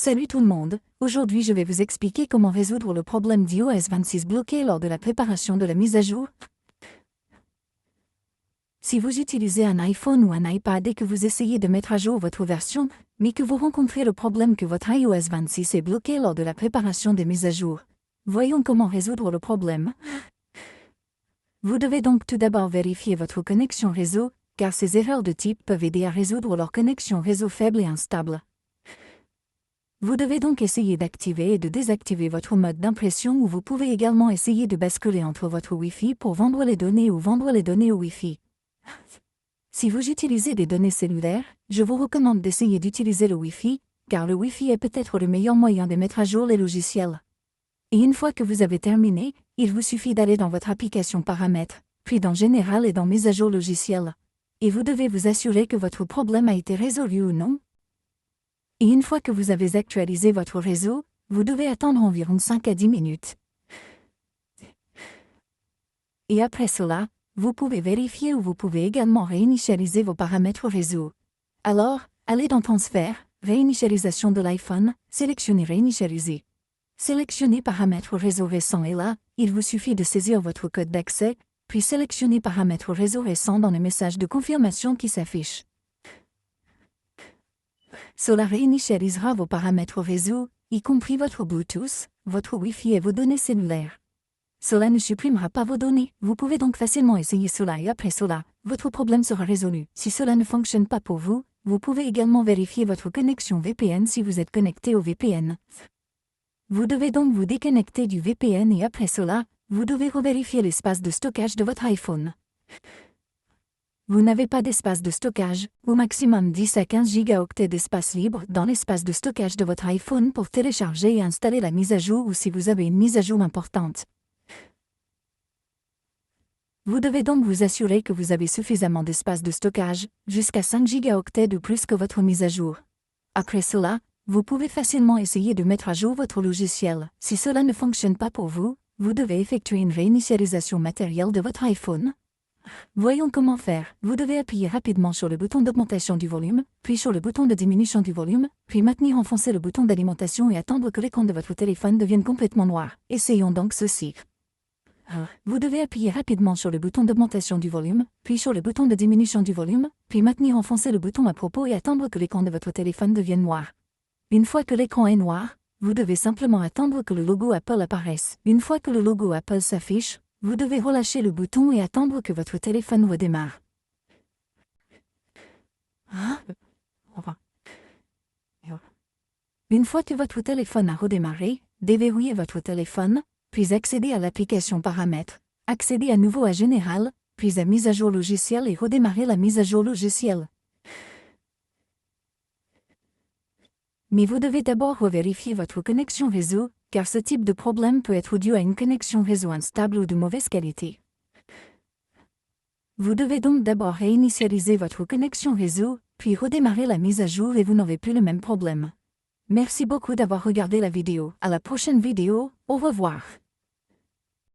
Salut tout le monde, aujourd'hui je vais vous expliquer comment résoudre le problème d'iOS 26 bloqué lors de la préparation de la mise à jour. Si vous utilisez un iPhone ou un iPad et que vous essayez de mettre à jour votre version, mais que vous rencontrez le problème que votre iOS 26 est bloqué lors de la préparation des mises à jour, voyons comment résoudre le problème. Vous devez donc tout d'abord vérifier votre connexion réseau, car ces erreurs de type peuvent aider à résoudre leur connexion réseau faible et instable. Vous devez donc essayer d'activer et de désactiver votre mode d'impression ou vous pouvez également essayer de basculer entre votre Wi-Fi pour vendre les données ou vendre les données au Wi-Fi. Si vous utilisez des données cellulaires, je vous recommande d'essayer d'utiliser le Wi-Fi, car le Wi-Fi est peut-être le meilleur moyen de mettre à jour les logiciels. Et une fois que vous avez terminé, il vous suffit d'aller dans votre application Paramètres, puis dans Général et dans Mise à jour logiciel. Et vous devez vous assurer que votre problème a été résolu ou non. Et une fois que vous avez actualisé votre réseau, vous devez attendre environ 5 à 10 minutes. Et après cela, vous pouvez vérifier ou vous pouvez également réinitialiser vos paramètres réseau. Alors, allez dans Transfert, Réinitialisation de l'iPhone, sélectionnez Réinitialiser. Sélectionnez Paramètres réseau récent et là, il vous suffit de saisir votre code d'accès, puis sélectionnez Paramètres réseau récent dans le message de confirmation qui s'affiche. Cela réinitialisera vos paramètres réseau, y compris votre Bluetooth, votre Wi-Fi et vos données cellulaires. Cela ne supprimera pas vos données, vous pouvez donc facilement essayer cela et après cela, votre problème sera résolu. Si cela ne fonctionne pas pour vous, vous pouvez également vérifier votre connexion VPN si vous êtes connecté au VPN. Vous devez donc vous déconnecter du VPN et après cela, vous devez revérifier l'espace de stockage de votre iPhone. Vous n'avez pas d'espace de stockage, au maximum 10 à 15 gigaoctets d'espace libre dans l'espace de stockage de votre iPhone pour télécharger et installer la mise à jour ou si vous avez une mise à jour importante. Vous devez donc vous assurer que vous avez suffisamment d'espace de stockage, jusqu'à 5 gigaoctets de plus que votre mise à jour. Après cela, vous pouvez facilement essayer de mettre à jour votre logiciel. Si cela ne fonctionne pas pour vous, vous devez effectuer une réinitialisation matérielle de votre iPhone. Voyons comment faire. Vous devez appuyer rapidement sur le bouton d'augmentation du volume, puis sur le bouton de diminution du volume, puis maintenir enfoncé le bouton d'alimentation et attendre que l'écran de votre téléphone devienne complètement noir. Essayons donc ceci. Vous devez appuyer rapidement sur le bouton d'augmentation du volume, puis sur le bouton de diminution du volume, puis maintenir enfoncé le bouton à propos et attendre que l'écran de votre téléphone devienne noir. Une fois que l'écran est noir, vous devez simplement attendre que le logo Apple apparaisse. Une fois que le logo Apple s'affiche, vous devez relâcher le bouton et attendre que votre téléphone redémarre. Une fois que votre téléphone a redémarré, déverrouillez votre téléphone, puis accédez à l'application Paramètres, accédez à nouveau à Général, puis à Mise à jour logiciel et redémarrez la mise à jour logiciel. Mais vous devez d'abord revérifier votre connexion réseau, car ce type de problème peut être dû à une connexion réseau instable ou de mauvaise qualité. Vous devez donc d'abord réinitialiser votre connexion réseau, puis redémarrer la mise à jour et vous n'aurez plus le même problème. Merci beaucoup d'avoir regardé la vidéo. À la prochaine vidéo, au revoir.